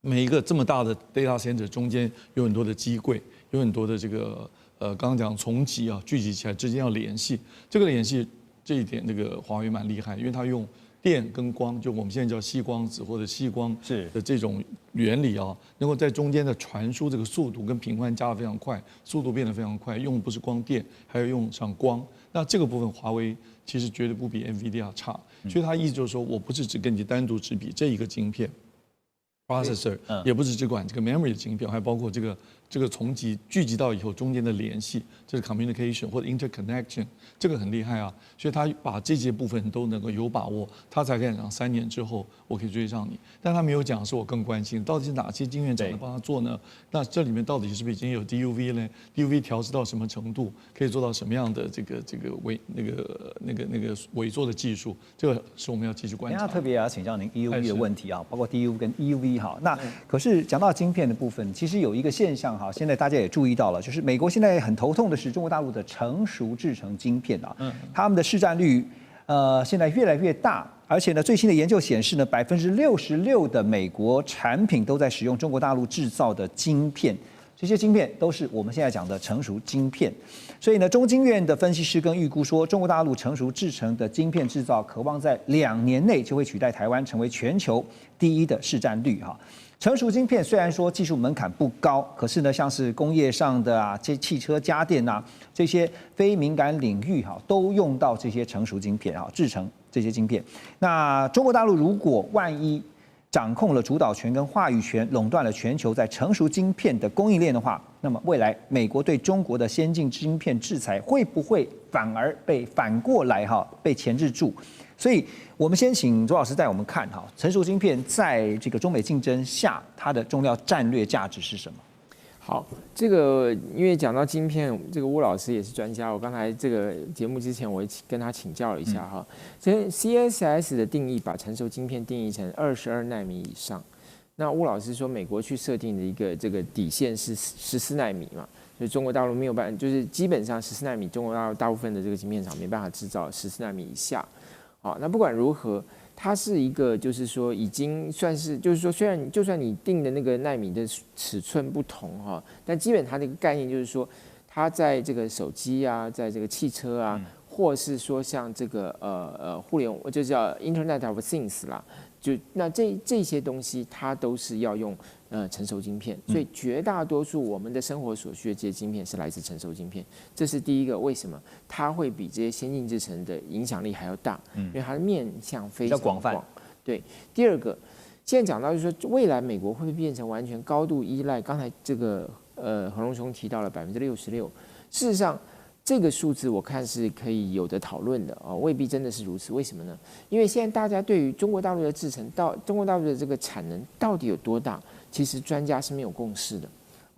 S8: 每一个这么大的 data center 中间有很多的机柜，有很多的这个刚刚讲重集聚集起来之间要联系，这个联系这一点，这个华为蛮厉害，因为他用电跟光，就我们现在叫细光子或者细光的这种原理啊，能够在中间的传输这个速度跟频宽加得非常快，速度变得非常快，用的不是光电，还要用上光。那这个部分华为其实绝对不比 NVIDIA 差，所以它意思就是说我不是只跟你单独只比这一个晶片 processor，也不是只管这个 memory 的晶片，还包括这个从聚集到以后中间的联系，这是 communication 或者 interconnection， 这个很厉害啊。所以他把这些部分都能够有把握，他才可以让3年之后我可以追上你。但他没有讲是我更关心，到底是哪些晶圆厂能帮他做呢？那这里面到底是不是已经有 DUV 呢 ？DUV 调制到什么程度，可以做到什么样的这个伪做的技术？这个是我们要继续观察。
S2: 等一下特别要请教您 EUV 的问题啊，包括 DUV 跟 EUV 哈。那可是讲到晶片的部分，其实有一个现象哈，现在大家也注意到了，就是美国现在很头痛的是中国大陆的成熟制程晶片啊，他们的市占率现在越来越大，而且呢，最新的研究显示呢，66%的美国产品都在使用中国大陆制造的晶片。这些晶片都是我们现在讲的成熟晶片，所以呢，中经院的分析师跟预估说，中国大陆成熟制程的晶片制造，渴望在2年内就会取代台湾，成为全球第一的市占率哈。成熟晶片虽然说技术门槛不高，可是呢，像是工业上的啊，汽车、家电啊这些非敏感领域哈，都用到这些成熟晶片啊，制成这些晶片。那中国大陆如果万一掌控了主导权跟话语权，垄断了全球在成熟晶片的供应链的话，那么未来美国对中国的先进晶片制裁会不会反过来被钳制住？所以我们先请周老师带我们看哈，成熟晶片在这个中美竞争下，它的重要战略价值是什么？
S1: 好，这个因为讲到晶片，这个吴老师也是专家。我刚才这个节目之前，我跟他请教了一下哈。这 CSS 的定义把成熟晶片定义成22奈米以上。那吴老师说，美国去设定的一个这个底线是14奈米嘛，所以中国大陆没有办法，就是基本上14奈米，中国大陆大部分的这个晶片厂没办法制造14奈米以下。好，那不管如何。它是一个，就是说已经算是，就是说虽然就算你定的那个奈米的尺寸不同哈，但基本它的一个概念就是说，它在这个手机啊，在这个汽车啊，或是说像这个互联网，就叫 Internet of Things 啦，就那这些东西它都是要用成熟晶片，所以绝大多数我们的生活所需的这些晶片是来自成熟晶片，这是第一个。为什么它会比这些先进制程的影响力还要大？因为它的面向非常广泛。对，第二个，现在讲到就是说，未来美国会不会变成完全高度依赖？刚才这个何荣兄提到了66%，事实上这个数字我看是可以有的讨论的啊，未必真的是如此。为什么呢？因为现在大家对于中国大陆的制程到中国大陆的这个产能到底有多大？其实专家是没有共识的，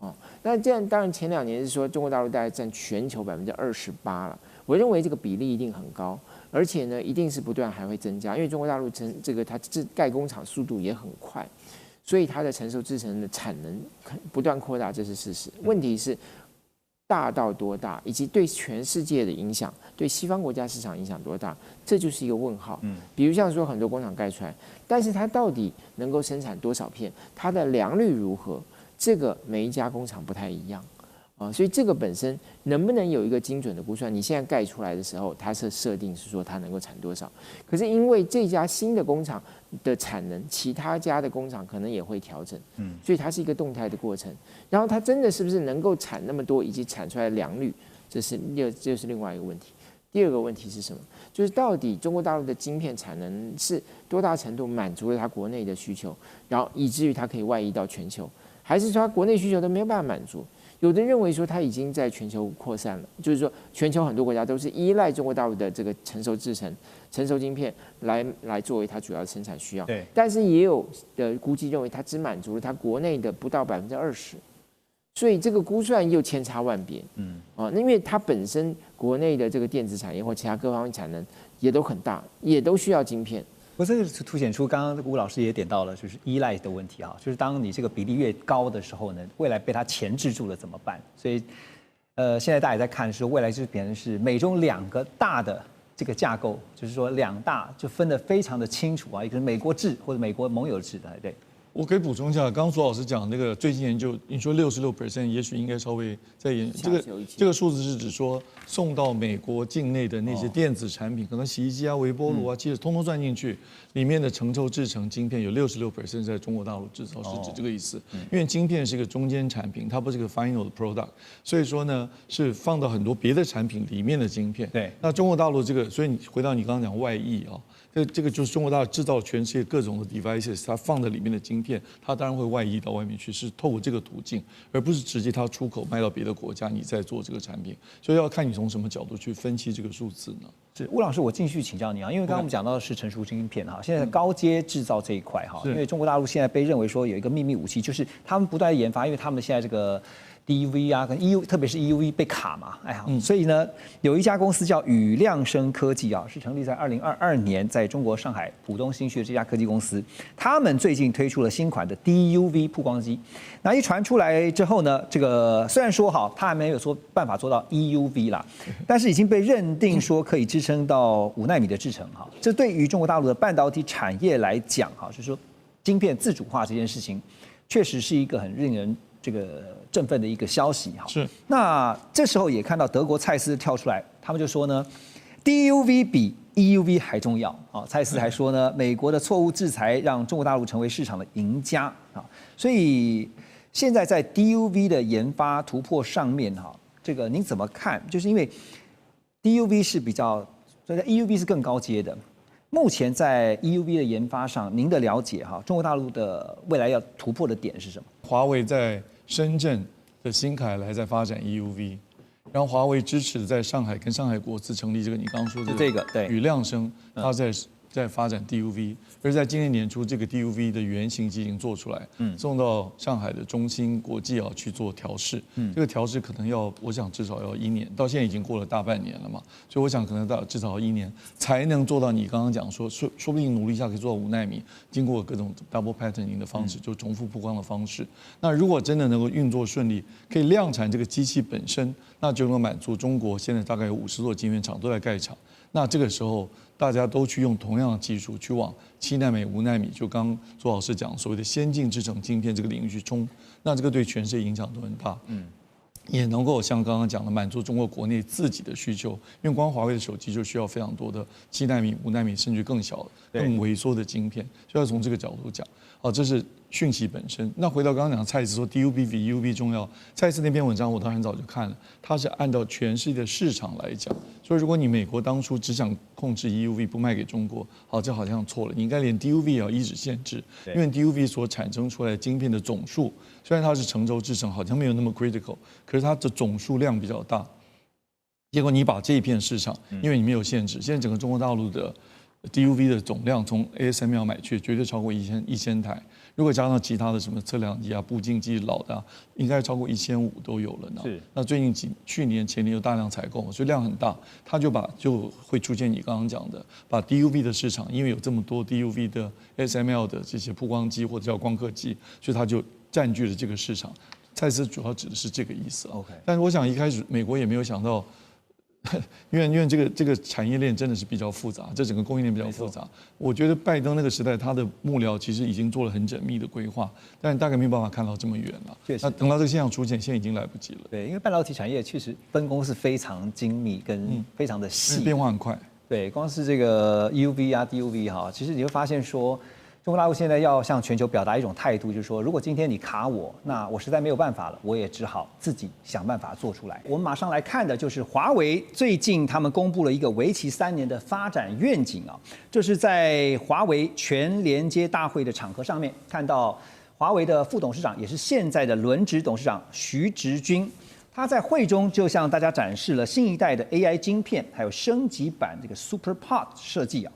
S1: 哦。那这样当然前2年是说中国大陆大概占全球28%了，我认为这个比例一定很高，而且呢一定是不断还会增加，因为中国大陆它盖工厂速度也很快，所以它的成熟制程的产能不断扩大，这是事实。问题是大到多大，以及对全世界的影响，对西方国家市场影响多大，这就是一个问号。比如像说很多工厂盖出来，但是它到底能够生产多少片，它的良率如何，这个每一家工厂不太一样啊，所以这个本身能不能有一个精准的估算？你现在盖出来的时候，它是设定是说它能够产多少，可是因为这家新的工厂的产能，其他家的工厂可能也会调整，所以它是一个动态的过程。然后它真的是不是能够产那么多，以及产出来的良率，这是另外一个问题。第二个问题是什么？就是到底中国大陆的晶片产能是多大程度满足了它国内的需求，然后以至于它可以外溢到全球，还是说它国内需求都没有办法满足？有的认为说它已经在全球扩散了，就是说全球很多国家都是依赖中国大陆的这个成熟制程、成熟晶片来作为它主要的生产需要。
S2: 对。
S1: 但是也有的估计认为它只满足了它国内的不到20%，所以这个估算又千差万别。那因为它本身国内的这个电子产业或其他各方面产能也都很大，也都需要晶片。
S2: 不过这个是凸显出刚刚吴老师也点到了，就是依赖的问题啊，就是当你这个比例越高的时候呢，未来被它钳制住了怎么办？所以，现在大家也在看是未来就是变成是美中2个大的这个架构，就是说2大就分得非常的清楚啊，一个是美国制或者美国盟友制的，对。
S8: 我可以补充一下，刚刚左老师讲那个最近研究，你说66%，也许应该稍微再研究。这个数字是指说送到美国境内的那些电子产品，可能洗衣机啊、微波炉啊，其实通通算进去，里面的成熟制成晶片有66%在中国大陆制造，是指这个意思。因为晶片是一个中间产品，它不是个 final 的 product， 所以说呢是放到很多别的产品里面的晶片。
S2: 对，
S8: 那中国大陆这个，所以你回到你刚刚讲外溢啊。这个就是中国大陆制造全世界各种的 devices， 它放在里面的晶片，它当然会外溢到外面去，是透过这个途径，而不是直接它出口卖到别的国家，你再做这个产品。所以要看你从什么角度去分析这个数字呢？
S2: 是吴老师，我继续请教你啊，因为刚刚我们讲到的是成熟晶片哈，现在高阶制造这一块哈，因为中国大陆现在被认为说有一个秘密武器，就是他们不断研发，因为他们现在这个DUV 啊，跟 EUV， 特别是 EUV 被卡嘛，哎呀，所以呢，有一家公司叫宇亮生科技啊，是成立在2022年，在中国上海浦东新区的这家科技公司，他们最近推出了新款的 DUV 曝光机。那一传出来之后呢，这个虽然说好，它还没有说办法做到 EUV 啦，但是已经被认定说可以支撑到5奈米的制程哈。这对于中国大陆的半导体产业来讲哈，就是说晶片自主化这件事情，确实是一个很令人这个振奋的一个消息哈。
S8: 是。
S2: 那这时候也看到德国蔡司跳出来，他们就说呢 ，DUV 比 EUV 还重要啊。蔡司还说呢，美国的错误制裁让中国大陆成为市场的赢家啊。所以现在在 DUV 的研发突破上面哈，这个您怎么看？就是因为 DUV 是比较，所以 EUV 是更高阶的。目前在 EUV 的研发上，您的了解哈，中国大陆的未来要突破的点是什么？
S8: 华为在深圳的新凯来在发展 EUV， 然后华为支持在上海跟上海国资成立这个你刚刚说的
S2: 这个对
S8: 宇亮生，他在发展 DUV， 而在今年年初这个 DUV 的原型机已经做出来，送到上海的中芯国际啊去做调试，这个调试可能要，我想至少要1年，到现在已经过了大半年了嘛，所以我想可能至少要1年才能做到你刚刚讲说不定努力一下可以做到5奈米，经过各种 double patterning 的方式，就重复曝光的方式。那如果真的能够运作顺利，可以量产这个机器本身，那就能满足中国现在大概有50座晶圆厂都在盖厂，那这个时候大家都去用同样的技术去往7奈米、5奈米，就刚左老师讲所谓的先进制程晶片这个领域去冲，那这个对全世界影响都很大。也能够像刚刚讲的满足中国国内自己的需求，因为光华为的手机就需要非常多的7奈米、5奈米甚至更小、更微缩的晶片，所以要从这个角度讲。好，这是讯息本身。那回到刚刚讲的蔡司说 DUV 比 EUV 重要，蔡司那篇文章我当然早就看了，它是按照全世界的市场来讲。所以如果你美国当初只想控制 EUV 不卖给中国，好，这好像错了，你应该连 DUV 也要一直限制，因为 DUV 所产生出来的晶片的总数，虽然它是成轴制程，好像没有那么 critical， 可是它的总数量比较大。结果你把这一片市场，因为你没有限制，现在整个中国大陆的 DUV 的总量从 ASML 买去绝对超过1000台，如果加上其他的什么测量机啊、步进机老的、应该超过1500都有了呢。
S2: 是。那
S8: 最近去年前年有大量采购，所以量很大，它就会出现你刚刚讲的，把 DUV 的市场，因为有这么多 DUV 的 ASML 的这些曝光机或者叫光刻机，所以它就占据了这个市场。蔡司主要指的是这个意思。
S2: OK。
S8: 但是我想一开始美国也没有想到。因为这个产业链真的是比较复杂，这整个供应链比较复杂。我觉得拜登那个时代，他的幕僚其实已经做了很缜密的规划，但大概没有办法看到这么远了。那等到这个现象出现，现在已经来不及了。
S2: 对，因为半导体产业确实分工是非常精密跟非常的细，
S8: 变化很快。
S2: 对，光是这个 EUV 啊、DUV 哈，其实你会发现说。中国大陆现在要向全球表达一种态度，就是说，如果今天你卡我，那我实在没有办法了，我也只好自己想办法做出来。我们马上来看的就是华为最近他们公布了一个为期3年的发展愿景啊，这是在华为全连接大会的场合上面看到华为的副董事长，也是现在的轮值董事长徐直军，他在会中就向大家展示了新一代的 AI 晶片，还有升级版这个 SuperPOD 设计啊。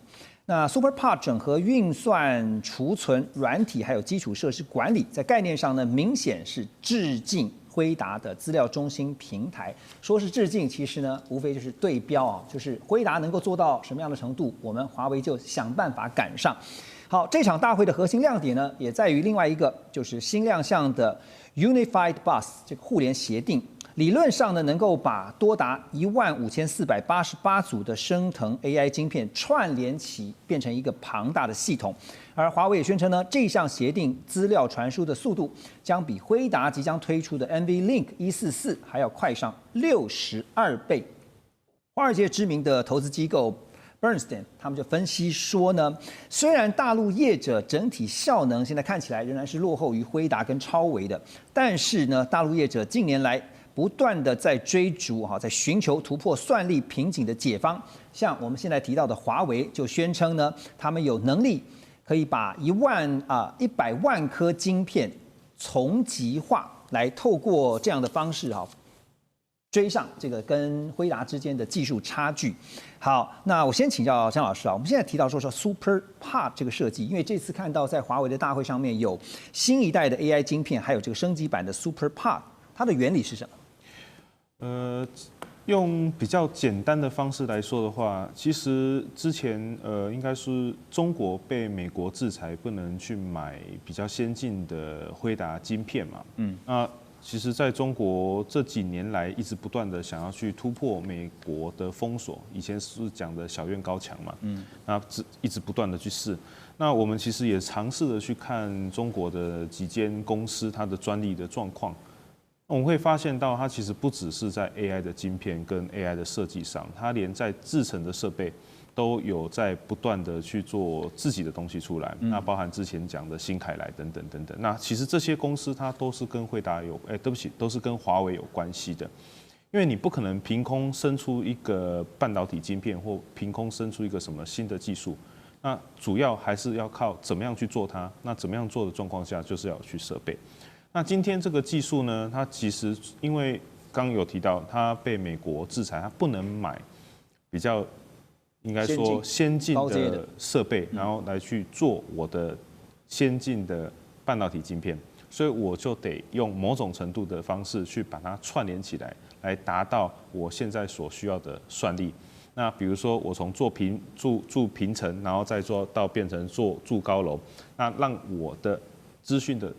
S2: 那 SuperPOD 整合运算、储存、软体还有基础设施管理，在概念上呢，明显是致敬辉达的资料中心平台。说是致敬，其实呢，无非就是对标啊，就是辉达能够做到什么样的程度，我们华为就想办法赶上。好，这场大会的核心亮点呢，也在于另外一个，就是新亮相的 Unified Bus 这个互联协定。理论上呢，能够把多达15488组的升腾 AI 晶片串联起，变成一个庞大的系统。而华为也宣称呢，这项协定资料传输的速度将比辉达即将推出的 NVLink 144还要快上62倍。华尔街知名的投资机构 Bernstein 他们就分析说呢，虽然大陆业者整体效能现在看起来仍然是落后于辉达跟超微的，但是呢，大陆业者近年来不断的在追逐在寻求突破算力瓶颈的解方。像我们现在提到的华为就宣称呢，他们有能力可以把100万颗晶片从极化，来透过这样的方式追上这个跟辉达之间的技术差距。好，那我先请教江老师我们现在提到说 Super Pod 这个设计，因为这次看到在华为的大会上面有新一代的 AI 晶片，还有这个升级版的 Super Pod， 它的原理是什么？
S6: 用比较简单的方式来说的话，其实之前应该是中国被美国制裁，不能去买比较先进的辉达晶片嘛。那其实在中国这几年来一直不断的想要去突破美国的封锁，以前是讲的小院高墙嘛。那一直不断的去试。那我们其实也尝试的去看中国的几间公司它的专利的状况。我们会发现到，它其实不只是在 AI 的晶片跟 AI 的设计上，它连在制程的设备都有在不断的去做自己的东西出来。那包含之前讲的新凯来等等等等。那其实这些公司它都是跟辉达都是跟华为有关系的。因为你不可能凭空生出一个半导体晶片，或凭空生出一个什么新的技术。那主要还是要靠怎么样去做它。那怎么样做的状况下，就是要有去设备。那今天这个技术呢，它其实因为刚有提到，它被美国制裁，它不能买比较应该说先进的设备，然后来去做我的先进的半导体晶片，所以我就得用某种程度的方式去把它串联起来，来达到我现在所需要的算力。那比如说我从做筑平层，然后再做到变成做筑高楼，那让我的资讯的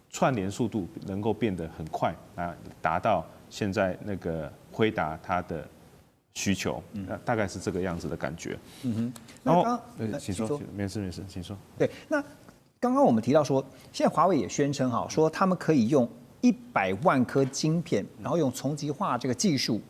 S6: 串联速度能够变得很快，达到现在那个辉达它的需求，那大概是这个样子的感觉。然后，请说，没事，请说。
S2: 对，那刚刚我们提到说，现在华为也宣称说他们可以用100万颗晶片，然后用从极化这个技术，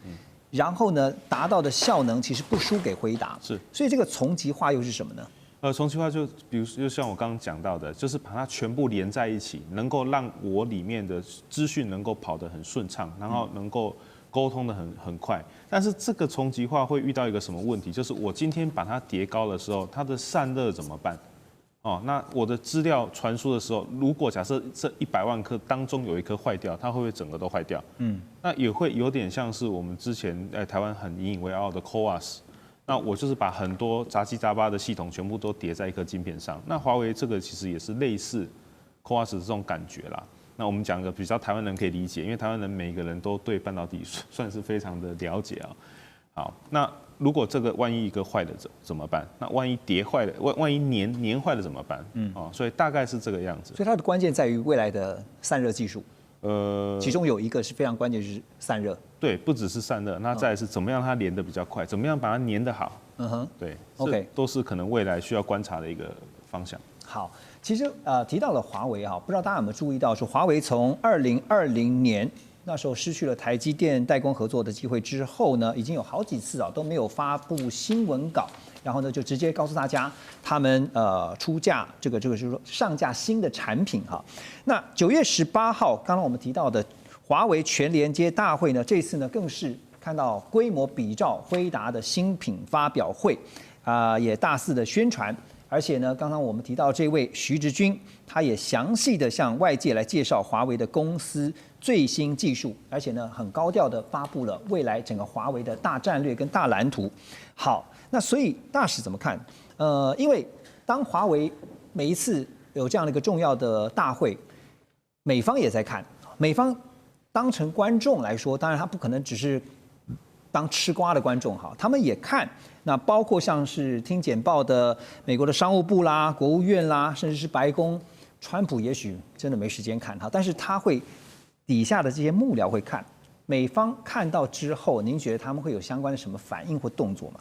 S2: 然后呢达到的效能其实不输给辉达。
S6: 是，
S2: 所以这个从极化又是什么呢？
S6: 从极化就比如就像我刚刚讲到的，就是把它全部连在一起，能够让我里面的资讯能够跑得很顺畅，然后能够沟通得很快。但是这个从极化会遇到一个什么问题？就是我今天把它叠高的时候，它的散热怎么办？那我的资料传输的时候，如果假设这100万颗当中有一颗坏掉，它会不会整个都坏掉？那也会有点像是我们之前在台湾很引以为傲的 CoWoS。那我就是把很多杂七杂八的系统全部都叠在一颗晶片上。那华为这个其实也是类似 CoWoS 的这种感觉啦。那我们讲个比较台湾人可以理解，因为台湾人每一个人都对半导体算是非常的了解啊。好，那如果这个万一一个坏了怎么办？那万一叠坏了，万一粘坏了怎么办？所以大概是这个样子。
S2: 所以它的关键在于未来的散热技术。其中有一个是非常关键，就是散热。
S6: 对，不只是散热，那再来是怎么样它连得比较快，怎么样把它粘得好。对
S2: ，OK，
S6: 都是可能未来需要观察的一个方向。
S2: 好，其实提到了华为不知道大家有没有注意到，说华为从2020年那时候失去了台积电代工合作的机会之后呢，已经有好几次都没有发布新闻稿。然后呢，就直接告诉大家，他们出价这个就是说上架新的产品那9月18号，刚刚我们提到的华为全连接大会呢，这次呢更是看到规模比照辉达的新品发表会，也大肆的宣传。而且呢，刚刚我们提到这位徐直军，他也详细的向外界来介绍华为的公司最新技术，而且呢，很高调的发布了未来整个华为的大战略跟大蓝图。好，那所以大使怎么看？因为当华为每一次有这样的一个重要的大会，美方也在看，美方当成观众来说，当然他不可能只是当吃瓜的观众哈，他们也看。那包括像是听简报的美国的商务部啦、国务院啦，甚至是白宫，川普也许真的没时间看哈，但是他会底下的这些幕僚会看。美方看到之后，您觉得他们会有相关的什么反应或动作吗？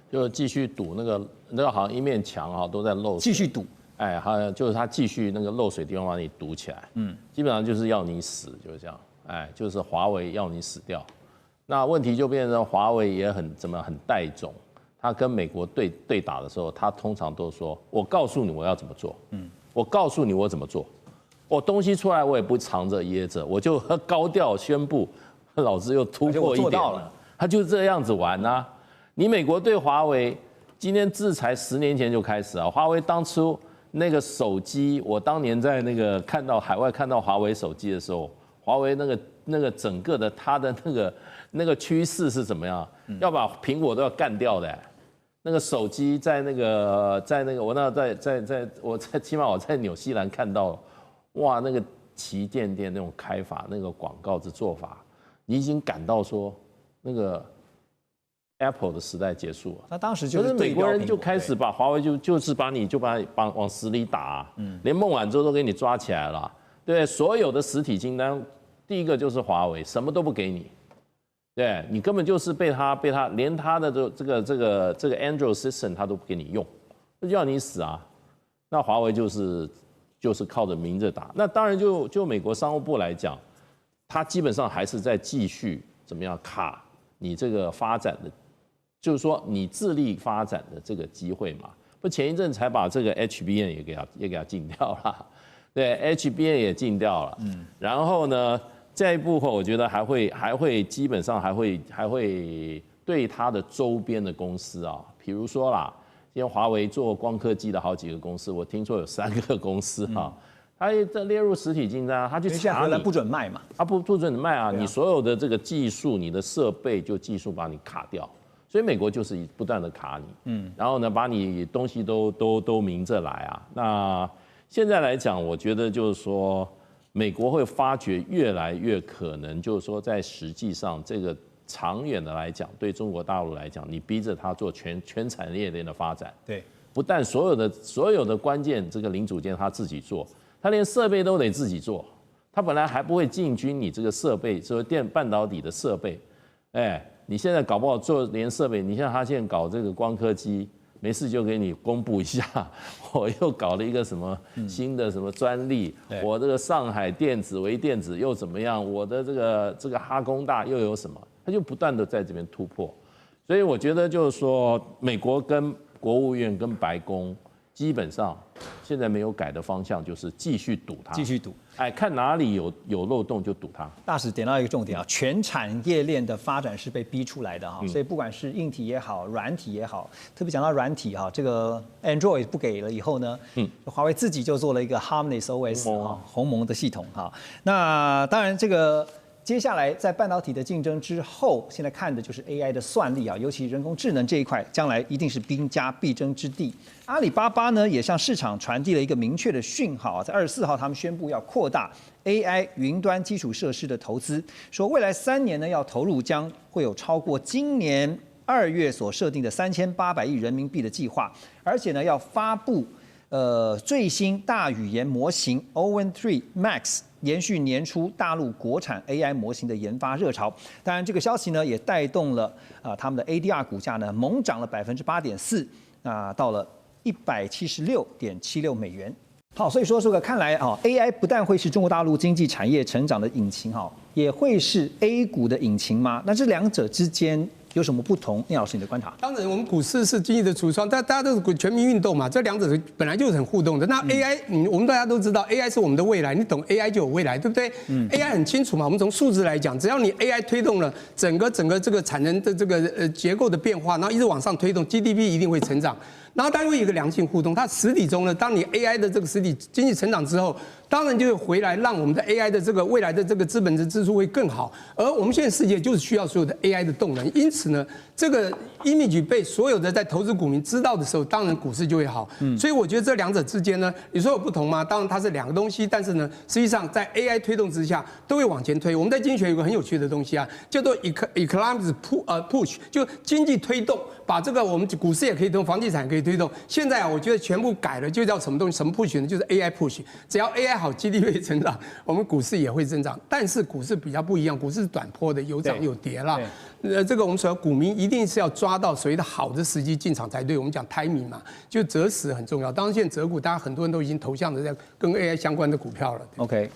S9: 就继续赌那个好像一面墙啊都在漏水，
S2: 继续赌。
S9: 哎，好像就是他继续那个漏水地方把你堵起来，基本上就是要你死，就是这样。哎，就是华为要你死掉。那问题就变成华为也很带种，他跟美国对打的时候，他通常都说：“我告诉你我要怎么做，我告诉你我怎么做，我东西出来我也不藏着掖着，我就高调宣布，老子又突破一点了。”他就这样子玩啊。你美国对华为今天制裁10年前就开始啊，华为当初那个手机，我当年在那个海外看到华为手机的时候，华为那个整个的它的那个趋势是怎么样？要把苹果都要干掉的。那个手机在那个起码我在纽西兰看到，哇，那个旗舰店那种开法，那个广告的做法，你已经感到说那个 Apple 的时代结束了。
S2: 那当时就是
S9: 美国人就开始把华为就是把你往死里打，连孟晚舟都给你抓起来了。对，所有的实体清单，第一个就是华为，什么都不给你。对，你根本就是被他连他的这个 Android System 他都不给你用，那就要你死啊！那华为就是靠着明着打。那当然就美国商务部来讲，他基本上还是在继续怎么样卡你这个发展的，就是说你致力发展的这个机会嘛。不前一阵才把这个 HBM 也给它禁掉了，对 HBM 也禁掉了，然后呢？下一步后，我觉得还会基本上还会对它的周边的公司啊，比如说啦，今天华为做光刻机的好几个公司，我听说有3个公司啊，它在列入实体清单，它去查你，
S2: 不准卖嘛，
S9: 它不准卖啊，你所有的这个技术、你的设备就技术把你卡掉，所以美国就是不断的卡你，然后呢，把你东西都明着来啊。那现在来讲，我觉得就是说。美国会发觉越来越可能，就是说，在实际上这个长远的来讲，对中国大陆来讲，你逼着它做全产业链的发展，
S2: 对，
S9: 不但所有的关键这个零组件它自己做，它连设备都得自己做。它本来还不会进军你这个设备，说半导体的设备，哎，你现在搞不好做连设备，你像他现在搞这个光刻机。没事就给你公布一下，我又搞了一个什么新的什么专利，我这个上海电子微电子又怎么样？我的这个哈工大又有什么？他就不断的在这边突破，所以我觉得就是说，美国跟国务院跟白宫基本上现在没有改的方向，就是继续赌它，
S2: 继续赌，
S9: 哎，看哪里有漏洞就赌它。
S2: 大使点到一个重点啊，全产业链的发展是被逼出来的哈，所以不管是硬体也好，软体也好，特别讲到软体哈，这个 Android 不给了以后呢，华为自己就做了一个 Harmony OS 啊，鸿蒙的系统哈。那当然这个。接下来在半导体的竞争之后，现在看的就是 AI 的算力啊，尤其人工智能这一块，将来一定是兵家必争之地。阿里巴巴呢，也向市场传递了一个明确的讯号啊，在24号他们宣布要扩大 AI 云端基础设施的投资，说未来3年呢要投入将会有超过今年2月所设定的3800亿人民币的计划，而且呢要发布最新大语言模型 Owen3 Max。延续年初大陆国产 AI 模型的研发热潮，当然这个消息呢也带动了他们的 ADR 股价呢猛涨了8.4%，到了176.76美元。好，所以说这个看来啊 ，AI 不但会是中国大陆经济产业成长的引擎哈，也会是 A 股的引擎吗？那这两者之间有什么不同？聂老师，你的观察？
S7: 当然，我们股市是经济的橱窗，大家都是全民运动嘛，这两者本来就是很互动的。那 AI，我们大家都知道 ，AI 是我们的未来，你懂 AI 就有未来，对不对？AI 很清楚嘛，我们从数字来讲，只要你 AI 推动了整个这个产能的这个结构的变化，然后一直往上推动 ，GDP 一定会成长。然后它会有一个良性互动。它实体中呢，当你 AI 的这个实体经济成长之后，当然就会回来让我们的 AI 的这个未来的这个资本的支出会更好。而我们现在世界就是需要所有的 AI 的动能，因此呢，这个 image 被所有的在投资股民知道的时候，当然股市就会好。所以我觉得这两者之间呢，你说有不同吗？当然它是两个东西，但是呢，实际上在 AI 推动之下都会往前推。我们在经济学有个很有趣的东西啊，叫做 economics push， 就经济推动，把这个我们股市也可以推动，房地产也可以推动。现在啊，我觉得全部改了，就叫什么东西？什么 push 呢？就是 AI push。只要 AI 好 ，GDP 会成长，我们股市也会增长。但是股市比较不一样，股市是短波的，有涨有跌啦。这个我们说股民一定是要抓到所谓的好的时机进场才对。我们讲 timing 嘛，就择时很重要。当然现在择股，大家很多人都已经投向了在跟 AI 相关的股票了。
S2: OK，